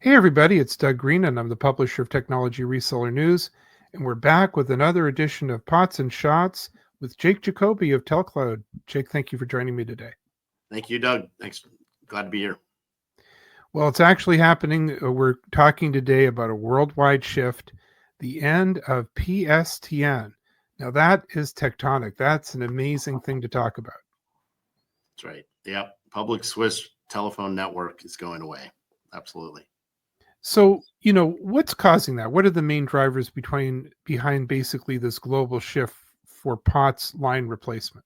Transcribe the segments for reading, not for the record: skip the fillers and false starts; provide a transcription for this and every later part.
Hey, everybody, it's Doug Green, and I'm the publisher of Technology Reseller News. And we're back with another edition of Pots and Shots with Jake Jacoby of TELCLOUD. Jake, thank you for joining me today. Thank you, Doug. Thanks. Glad to be here. Well, it's actually happening. We're talking today about a worldwide shift, the end of PSTN. Now, that is tectonic. That's an amazing thing to talk about. That's right. Yep. Public switch telephone network is going away. Absolutely. So, what's causing that? What are the main drivers behind basically this global shift for POTS line replacement?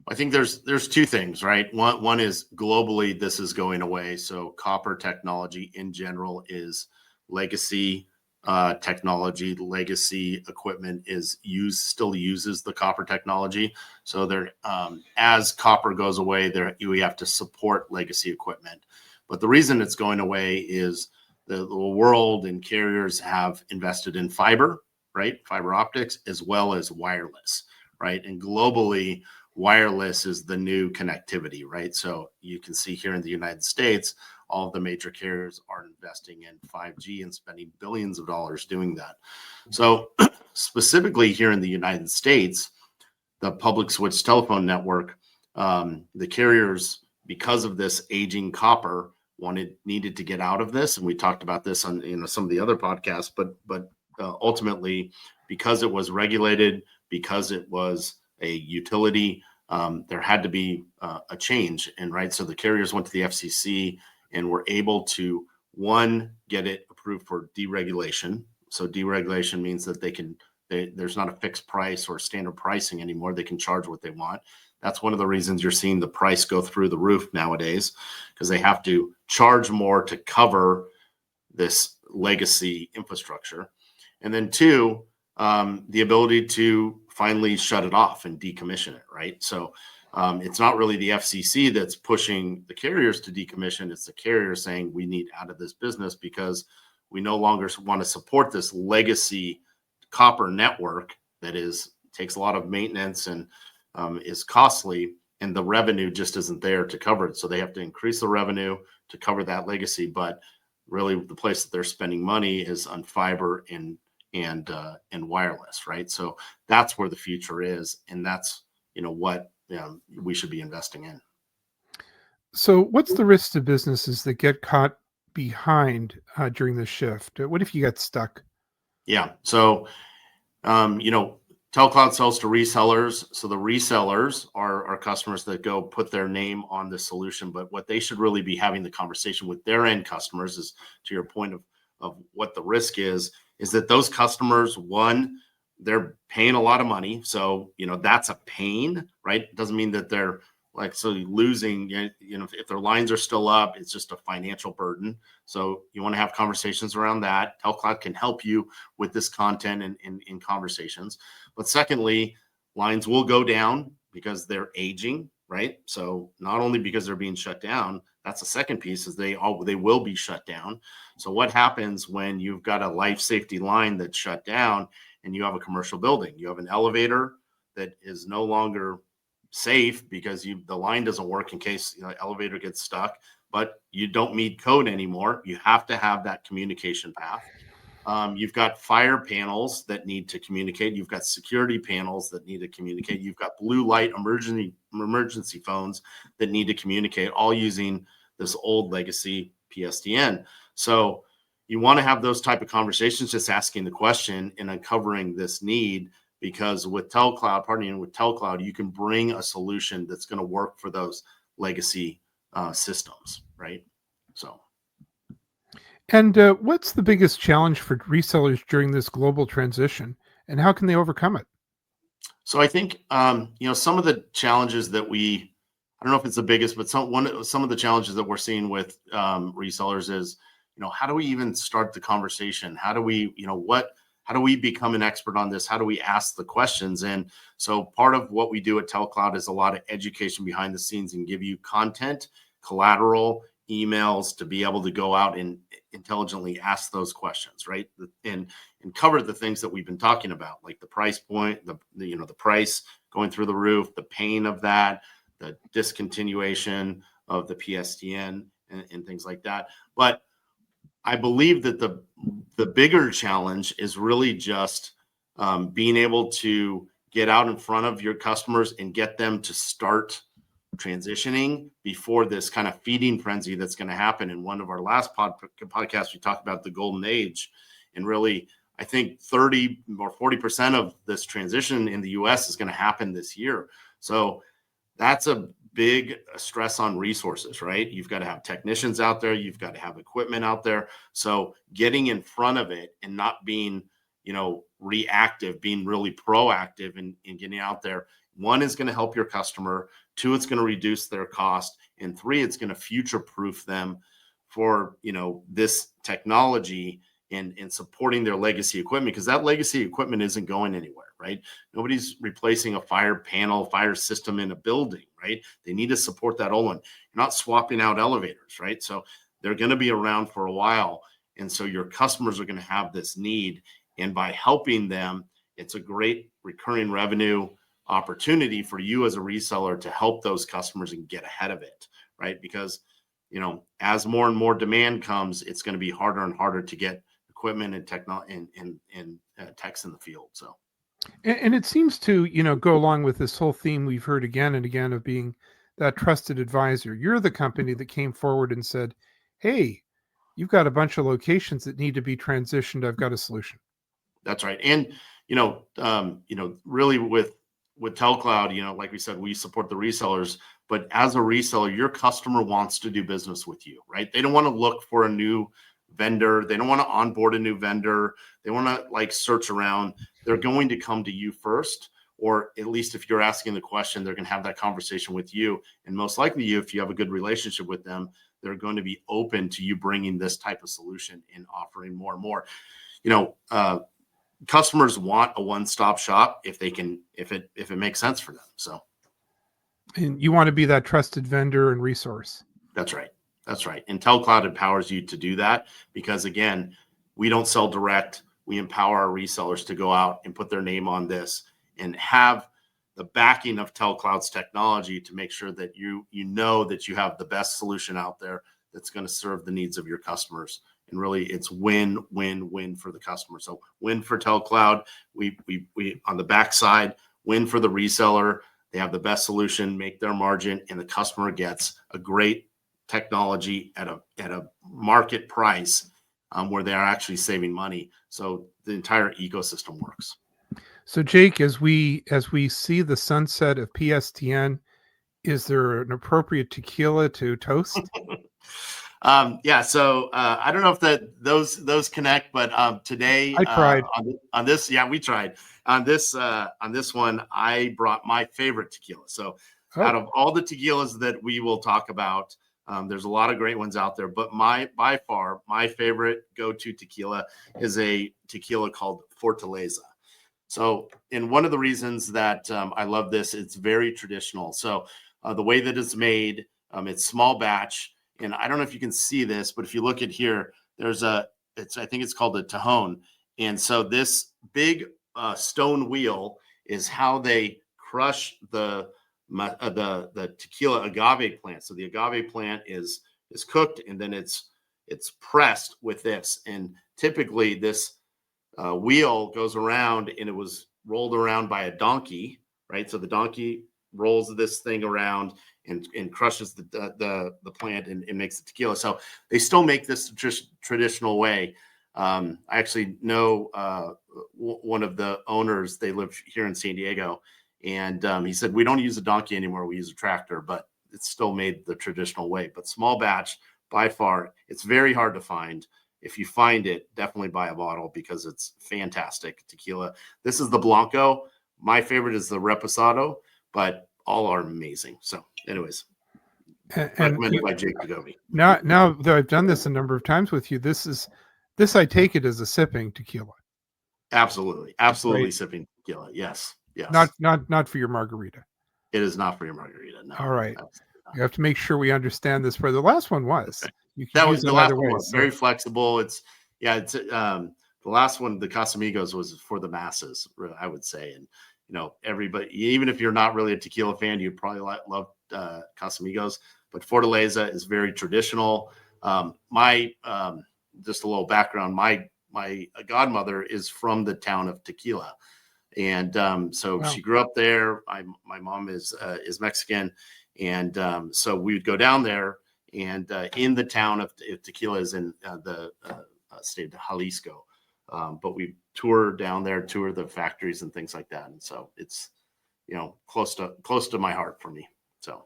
I think there's two things, right? One is globally this is going away. So copper technology in general is legacy technology. Legacy equipment still uses the copper technology. So there, as copper goes away, we have to support legacy equipment. But the reason it's going away is the world and carriers have invested in fiber, right? Fiber optics as well as wireless, right? And globally, wireless is the new connectivity, right? So you can see here in the United States, all of the major carriers are investing in 5G and spending billions of dollars doing that. So specifically here in the United States, the public switch telephone network, the carriers, because of this aging copper, needed to get out of this. And we talked about this on some of the other podcasts, but ultimately, because it was regulated, because it was a utility, there had to be a change. And right, so the carriers went to the FCC and were able to, one, get it approved for deregulation. So deregulation means that there's not a fixed price or standard pricing anymore. They can charge what they want. That's one of the reasons you're seeing the price go through the roof nowadays, because they have to charge more to cover this legacy infrastructure. And then two, the ability to finally shut it off and decommission it, right? So it's not really the FCC that's pushing the carriers to decommission. It's the carriers saying we need out of this business because we no longer want to support this legacy copper network that takes a lot of maintenance and is costly, and the revenue just isn't there to cover it. So they have to increase the revenue to cover that legacy. But really, the place that they're spending money is on fiber and wireless, right? So that's where the future is, and that's what we should be investing in. So, what's the risk to businesses that get caught behind during this shift? What if you get stuck? Yeah. So, TELCLOUD sells to resellers. So the resellers are customers that go put their name on the solution. But what they should really be having the conversation with their end customers is, to your point of what the risk is that those customers, one, they're paying a lot of money. So, that's a pain, right? It doesn't mean that they're losing, if their lines are still up, it's just a financial burden. So you want to have conversations around that. TELCLOUD can help you with this content and in conversations. But secondly, lines will go down because they're aging, right? So not only because they're being shut down, that's the second piece, is they will be shut down. So what happens when you've got a life safety line that's shut down and you have a commercial building? You have an elevator that is no longer safe because the line doesn't work in case the elevator gets stuck, but you don't meet code anymore. You have to have that communication path. You've got fire panels that need to communicate. You've got security panels that need to communicate. You've got blue light emergency phones that need to communicate, all using this old legacy PSTN. So you want to have those type of conversations, just asking the question and uncovering this need, because with TELCLOUD, partnering with TELCLOUD, you can bring a solution that's going to work for those legacy systems, right? So. And what's the biggest challenge for resellers during this global transition, and how can they overcome it? So I think some of the challenges that I don't know if it's the biggest, but some of the challenges that we're seeing with resellers is, how do we even start the conversation? How do we, how do we become an expert on this? How do we ask the questions? And so part of what we do at TELCLOUD is a lot of education behind the scenes and give you content, collateral, emails to be able to go out and intelligently ask those questions, right? And cover the things that we've been talking about, like the price point, the price going through the roof, the pain of that, the discontinuation of the PSTN and things like that. But I believe that the bigger challenge is really just being able to get out in front of your customers and get them to start transitioning before this kind of feeding frenzy that's going to happen. In one of our last podcasts, we talked about the golden age, and really, I think 30 or 40% of this transition in the US is going to happen this year. So that's a big stress on resources, right? You've got to have technicians out there. You've got to have equipment out there. So getting in front of it and not being, reactive, being really proactive in getting out there. One is going to help your customer. Two, it's going to reduce their cost. And three, it's going to future-proof them for, this technology and supporting their legacy equipment, because that legacy equipment isn't going anywhere, right? Nobody's replacing a fire system in a building, right? They need to support that old one. You're not swapping out elevators, right? So they're going to be around for a while. And so your customers are going to have this need. And by helping them, it's a great recurring revenue opportunity for you as a reseller to help those customers and get ahead of it, right? Because, as more and more demand comes, it's going to be harder and harder to get equipment and technology and techs in the field. So, and it seems to, go along with this whole theme we've heard again and again of being that trusted advisor. You're the company that came forward and said, hey, you've got a bunch of locations that need to be transitioned. I've got a solution. That's right. And, really with TELCLOUD, like we said, we support the resellers, but as a reseller, your customer wants to do business with you, right? They don't want to look for a new vendor. They don't want to onboard a new vendor. They want to search around. They're going to come to you first, or at least if you're asking the question, they're going to have that conversation with you. And most likely if you have a good relationship with them, they're going to be open to you bringing this type of solution and offering more and more. Customers want a one-stop shop if it makes sense for them. So, and you want to be that trusted vendor and resource. That's right. And TELCLOUD empowers you to do that because, again, we don't sell direct. We empower our resellers to go out and put their name on this and have the backing of TELCLOUD's technology to make sure that you know that you have the best solution out there that's going to serve the needs of your customers. And really, it's win, win, win for the customer. So win for TELCLOUD. We on the backside, win for the reseller. They have the best solution, make their margin, and the customer gets a great technology at a market price where they are actually saving money. So the entire ecosystem works. So Jake, as we see the sunset of PSTN, is there an appropriate tequila to toast? Yeah. So I don't know if those connect, but today I tried on this. Yeah, we tried on this one. I brought my favorite tequila. So out of all the tequilas that we will talk about, there's a lot of great ones out there, but by far my favorite go-to tequila is a tequila called Fortaleza. So, and one of the reasons that I love this, it's very traditional. So the way that it's made, it's small batch. And I don't know if you can see this, but if you look at here, I think it's called a Tajon. And so this big stone wheel is how they crush the tequila agave plant. So the agave plant is cooked and then it's pressed with this. And typically this wheel goes around and it was rolled around by a donkey, right? So the donkey rolls this thing around and crushes the plant and makes the tequila. So they still make this traditional way. I actually know one of the owners. They live here in San Diego, and he said, we don't use a donkey anymore. We use a tractor, but it's still made the traditional way. But small batch, by far, it's very hard to find. If you find it, definitely buy a bottle because it's fantastic tequila. This is the Blanco. My favorite is the Reposado, but all are amazing. So anyways, recommended by Jake Jacoby. Now that I've done this a number of times with you, this I take it as a sipping tequila. Absolutely. Right? Sipping tequila. Yes. Not for your margarita. It is not for your margarita. No. All right. You have to make sure we understand this. For the last one was. Okay. You can use the last one was very flexible. It's the last one, the Casamigos, was for the masses, I would say. And everybody, even if you're not really a tequila fan, you probably love Casamigos. But Fortaleza is very traditional. My just a little background. My godmother is from the town of Tequila. And so Wow. she grew up there. My mom is Mexican. And so we would go down there, and in the town of Tequila is in the state of Jalisco. But we tour down there, tour the factories and things like that. And so it's, close to my heart for me. So.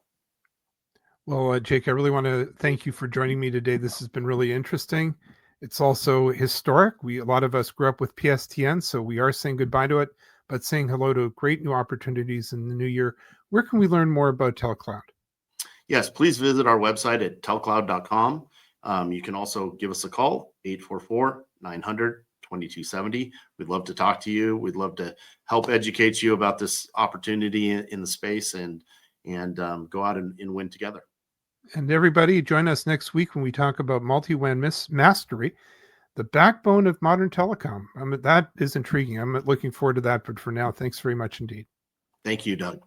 Well, Jake, I really want to thank you for joining me today. This has been really interesting. It's also historic. A lot of us grew up with PSTN, so we are saying goodbye to it, but saying hello to great new opportunities in the new year. Where can we learn more about TELCLOUD? Yes, please visit our website at telecloud.com. You can also give us a call, 844-900-2270. We'd love to talk to you. We'd love to help educate you about this opportunity in the space and go out and win together. And everybody, join us next week when we talk about multi-WAN mastery, the backbone of modern telecom. That is intriguing. I'm looking forward to that. But for now, thanks very much indeed. Thank you, Doug.